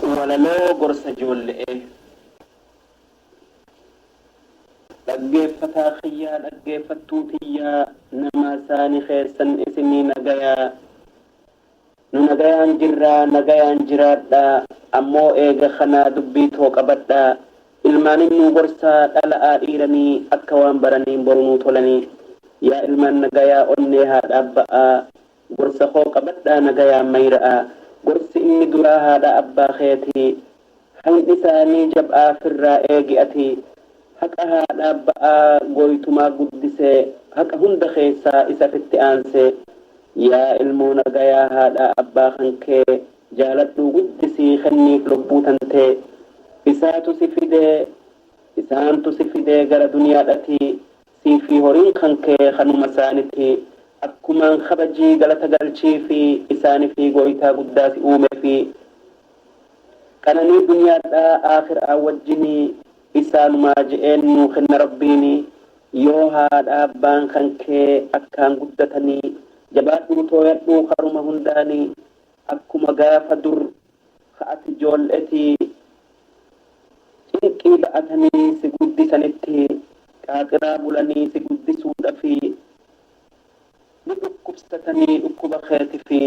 ولا لو قرص جول إيه لقى فتاخيا لقى فتوتيا نما ساني خير سن اسمي نجايا نجايا جرا نجايا جرادا أمو إيجا خنا دبيتو قبدا ilmaan nu gorsa dhala dhiiranii akka waan baranii borunuu tolanii yaa ilmaan nagayaa onnee haadha abbaa gorsa koo qabadhaa nagayaa mayra'a gorsi inni duraa haadha abbaa keetii hanni isaanii jab'aa firraa eegi'ati haqa haadha abbaa gooytumaa guddisee haqa hunda keessaa isa fitti aansee yaa ilmoo nagayaa haadha abbaa kan kee jaaladhuu guddisii kenniif lubbuu tantee isaatu si fidee isaantu si fidee gara duniyaadhati sii fi horiin kan kee kanuma isaaniti akkumaan kabajii galata galchii fi isaanii fi gooytaa guddaa si uume fi kananii duniyaadhaa akhiraa wajjinii isaanumaa je'een nuu kenna rabbiini yoo haadha abbaan kan kee akkaan guddatanii jabaadhuu tooyadhuu karuma hundaanii akkuma gaafa dur ka'ati ijoolletii inqii ba'atanii si guddisanitti qaaqiraa bulanii si guddisuudha fi ni dhukkubsatanii dhukkuba keeti fi